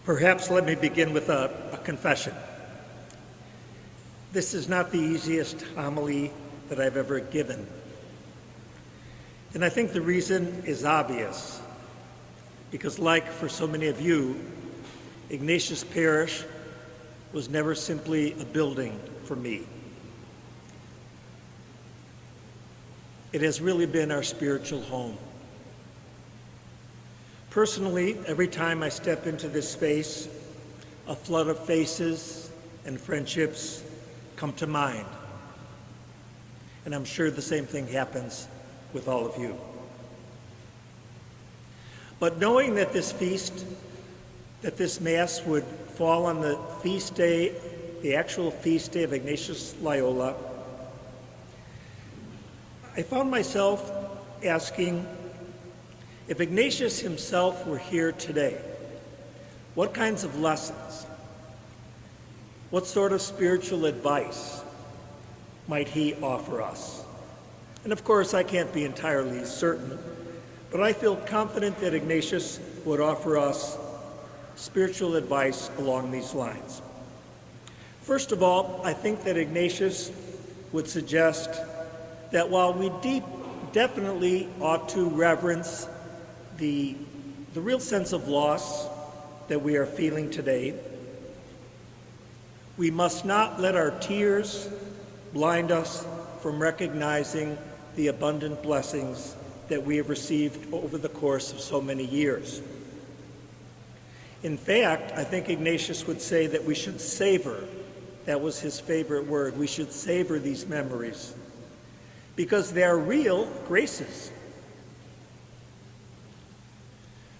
Perhaps let me begin with a confession. This is not the easiest homily that I've ever given. And I think the reason is obvious, because like for so many of you, Ignatius Parish was never simply a building for me. It has really been our spiritual home. Personally, every time I step into this space, a flood of faces and friendships come to mind. And I'm sure the same thing happens with all of you. But knowing that this feast, that this Mass would fall on the feast day, the actual feast day of Ignatius Loyola, I found myself asking, if Ignatius himself were here today, what kinds of lessons, what sort of spiritual advice might he offer us? And of course, I can't be entirely certain, but I feel confident that Ignatius would offer us spiritual advice along these lines. First of all, I think that Ignatius would suggest that while we definitely ought to reverence the real sense of loss that we are feeling today, we must not let our tears blind us from recognizing the abundant blessings that we have received over the course of so many years. In fact, I think Ignatius would say that we should savor, that was his favorite word, we should savor these memories because they are real graces.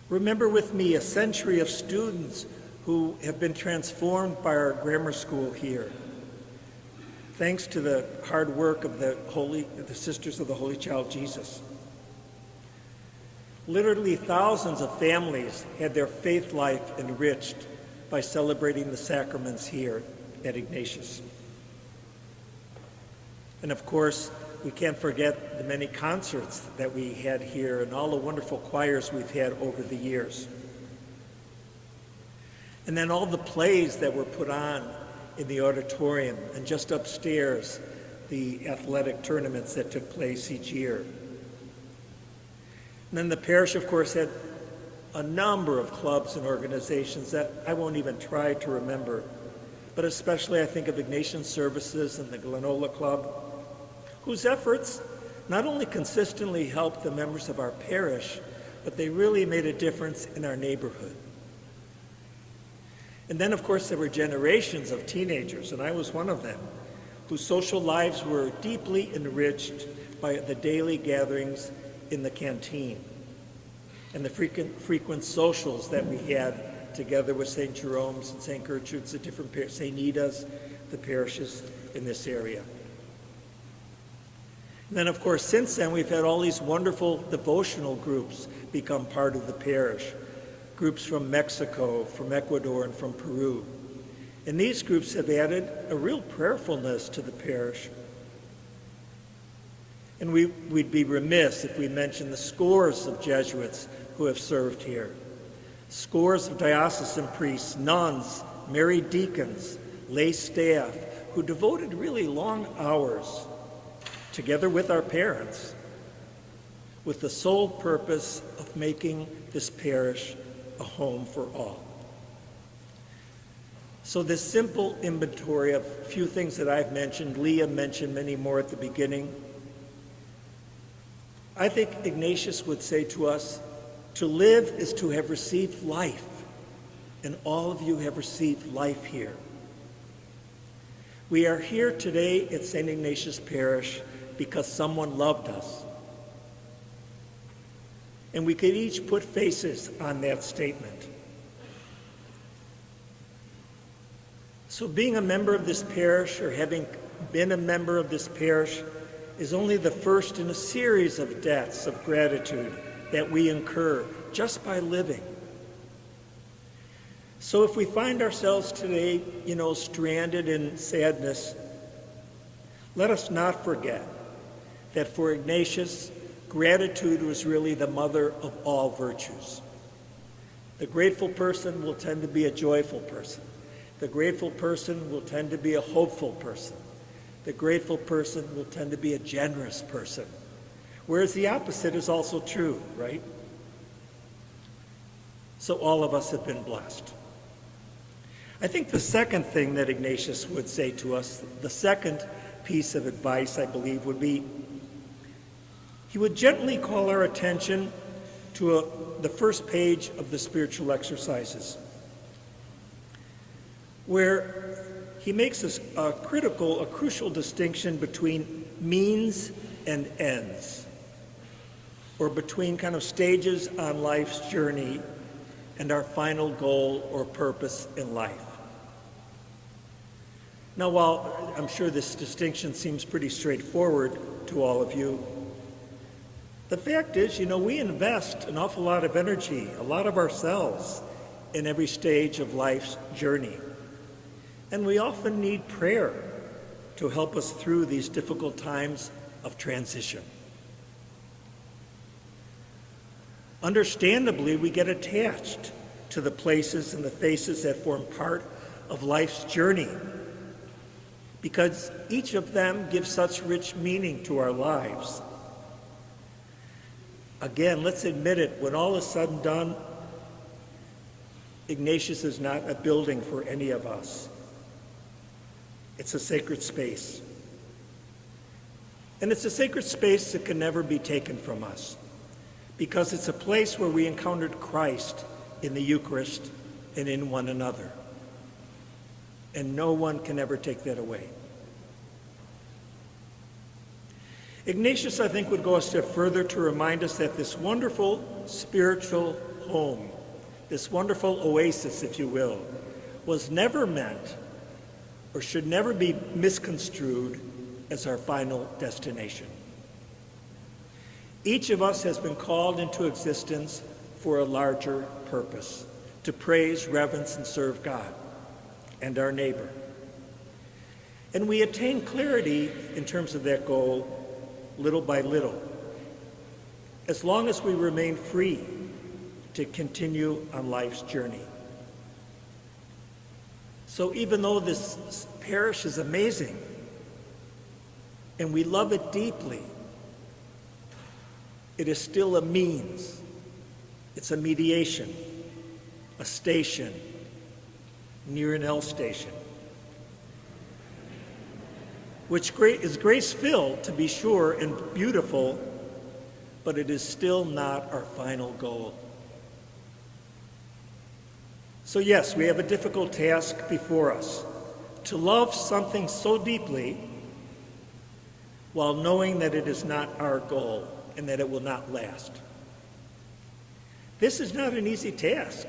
Remember with me a century of students who have been transformed by our grammar school here, thanks to the hard work of the Sisters of the Holy Child Jesus. Literally thousands of families had their faith life enriched by celebrating the sacraments here at Ignatius. And of course, we can't forget the many concerts that we had here and all the wonderful choirs we've had over the years. And then all the plays that were put on in the auditorium and just upstairs, the athletic tournaments that took place each year. And then the parish, of course, had a number of clubs and organizations that I won't even try to remember, but especially I think of Ignatian Services and the Glenola Club, whose efforts not only consistently helped the members of our parish, but they really made a difference in our neighborhood. And then, of course, there were generations of teenagers, and I was one of them, whose social lives were deeply enriched by the daily gatherings in the canteen and the frequent socials that we had together with St. Jerome's and St. Gertrude's, the different St. Nita's, the parishes in this area. And then, of course, since then, we've had all these wonderful devotional groups become part of the parish. Groups from Mexico, from Ecuador, and from Peru. And these groups have added a real prayerfulness to the parish. And we'd be remiss if we mentioned the scores of Jesuits who have served here. Scores of diocesan priests, nuns, married deacons, lay staff, who devoted really long hours together with our parents, with the sole purpose of making this parish a home for all. So this simple inventory of a few things that I've mentioned, Leah mentioned many more at the beginning, I think Ignatius would say to us, to live is to have received life, and all of you have received life here. We are here today at St. Ignatius Parish because someone loved us. And we could each put faces on that statement. So being a member of this parish, or having been a member of this parish, is only the first in a series of debts of gratitude that we incur just by living. So if we find ourselves today, stranded in sadness, let us not forget that for Ignatius, gratitude was really the mother of all virtues. The grateful person will tend to be a joyful person. The grateful person will tend to be a hopeful person. The grateful person will tend to be a generous person. Whereas the opposite is also true, right? So all of us have been blessed. I think the second thing that Ignatius would say to us, the second piece of advice, I believe, would be he would gently call our attention to the first page of the spiritual exercises, where he makes a crucial distinction between means and ends, or between kind of stages on life's journey and our final goal or purpose in life. Now, while I'm sure this distinction seems pretty straightforward to all of you, the fact is, we invest an awful lot of energy, a lot of ourselves, in every stage of life's journey. And we often need prayer to help us through these difficult times of transition. Understandably, we get attached to the places and the faces that form part of life's journey, because each of them gives such rich meaning to our lives. Again, let's admit it, when all is said and done, Ignatius is not a building for any of us. It's a sacred space. And it's a sacred space that can never be taken from us, because it's a place where we encountered Christ in the Eucharist and in one another. And no one can ever take that away. Ignatius, I think, would go a step further to remind us that this wonderful spiritual home, this wonderful oasis, if you will, was never meant or should never be misconstrued as our final destination. Each of us has been called into existence for a larger purpose, to praise, reverence, and serve God and our neighbor. And we attain clarity in terms of that goal little by little, as long as we remain free to continue on life's journey. So even though this parish is amazing and we love it deeply, it is still a means. It's a mediation, a station near an L station, which is grace-filled, to be sure, and beautiful, but it is still not our final goal. So yes, we have a difficult task before us, to love something so deeply while knowing that it is not our goal and that it will not last. This is not an easy task,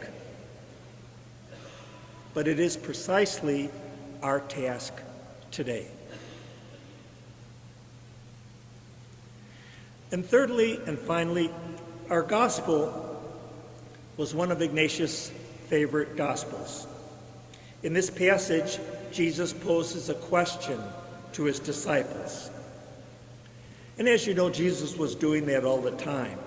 but it is precisely our task today. And thirdly and finally, our gospel was one of Ignatius' favorite gospels. In this passage, Jesus poses a question to his disciples. And as you know, Jesus was doing that all the time.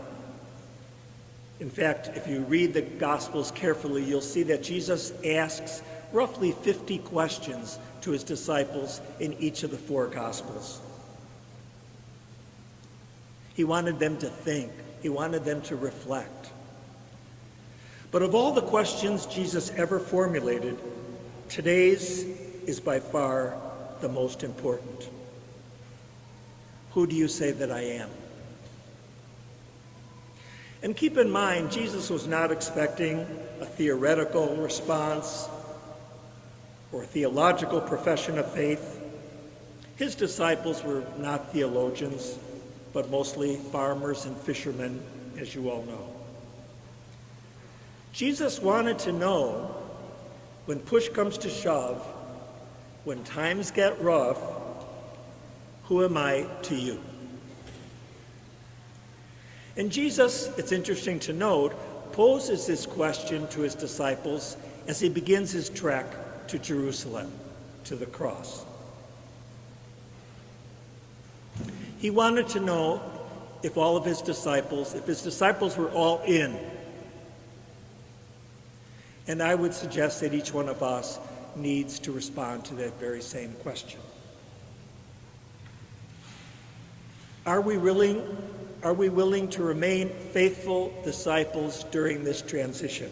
In fact, if you read the Gospels carefully, you'll see that Jesus asks roughly 50 questions to his disciples in each of the 4 Gospels. He wanted them to think. He wanted them to reflect. But of all the questions Jesus ever formulated, today's is by far the most important. Who do you say that I am? And keep in mind, Jesus was not expecting a theoretical response or a theological profession of faith. His disciples were not theologians, but mostly farmers and fishermen, as you all know. Jesus wanted to know, when push comes to shove, when times get rough, who am I to you? And Jesus, it's interesting to note, poses this question to his disciples as he begins his trek to Jerusalem, to the cross. He wanted to know if his disciples were all in, And I would suggest that each one of us needs to respond to that very same question. Are we willing to remain faithful disciples during this transition?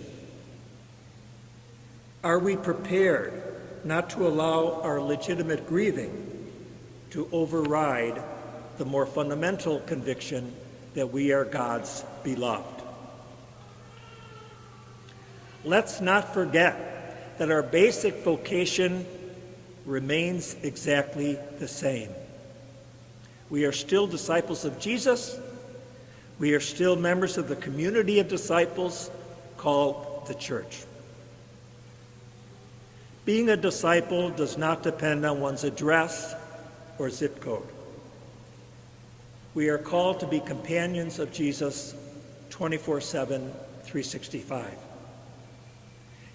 Are we prepared not to allow our legitimate grieving to override the more fundamental conviction that we are God's beloved? Let's not forget that our basic vocation remains exactly the same. We are still disciples of Jesus. We are still members of the community of disciples called the church. Being a disciple does not depend on one's address or zip code. We are called to be companions of Jesus 24/7, 365.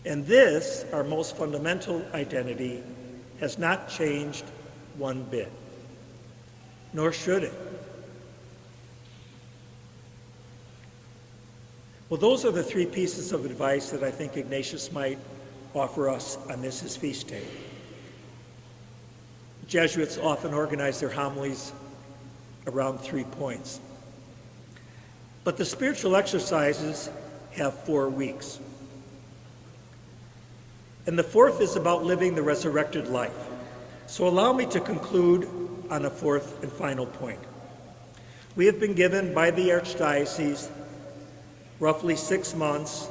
And this, our most fundamental identity, has not changed one bit, nor should it. Well, those are the three pieces of advice that I think Ignatius might offer us on this his feast day. Jesuits often organize their homilies around 3 points. But the spiritual exercises have 4 weeks. And the fourth is about living the resurrected life. So allow me to conclude on a fourth and final point. We have been given by the Archdiocese roughly 6 months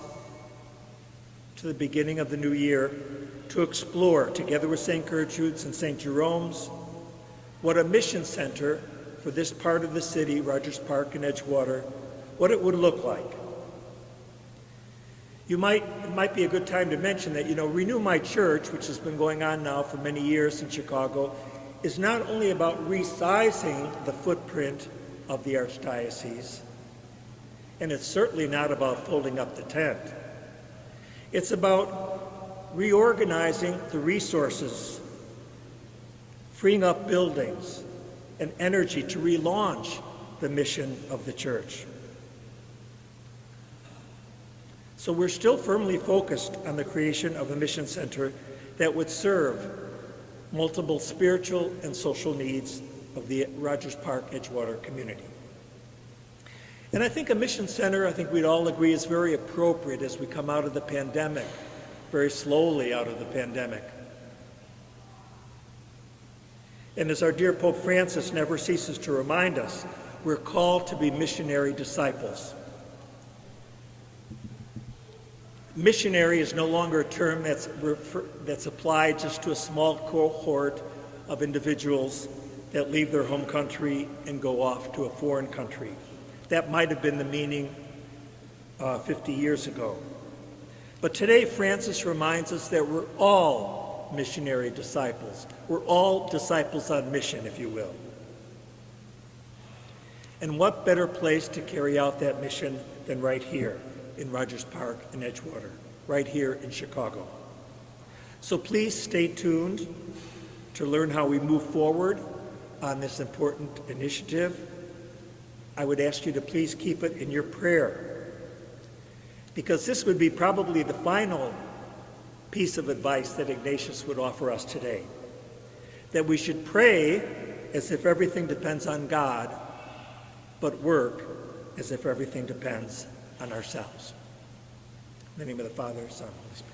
to the beginning of the new year to explore, together with St. Gertrude's and St. Jerome's, what a mission center for this part of the city, Rogers Park and Edgewater, what it would look like. It might be a good time to mention that, Renew My Church, which has been going on now for many years in Chicago, is not only about resizing the footprint of the Archdiocese, and it's certainly not about folding up the tent. It's about reorganizing the resources, freeing up buildings and energy to relaunch the mission of the church. So we're still firmly focused on the creation of a mission center that would serve multiple spiritual and social needs of the Rogers Park Edgewater community. And I think a mission center, I think we'd all agree, is very appropriate as we come out of the pandemic, very slowly out of the pandemic. And as our dear Pope Francis never ceases to remind us, we're called to be missionary disciples. Missionary is no longer a term that's applied just to a small cohort of individuals that leave their home country and go off to a foreign country. That might have been the meaning 50 years ago. But today, Francis reminds us that we're all missionary disciples. We're all disciples on mission, if you will. And what better place to carry out that mission than right here in Rogers Park and Edgewater, right here in Chicago. So please stay tuned to learn how we move forward on this important initiative. I would ask you to please keep it in your prayer, because this would be probably the final piece of advice that Ignatius would offer us today, that we should pray as if everything depends on God, but work as if everything depends on ourselves. In the name of the Father, Son, and Holy Spirit.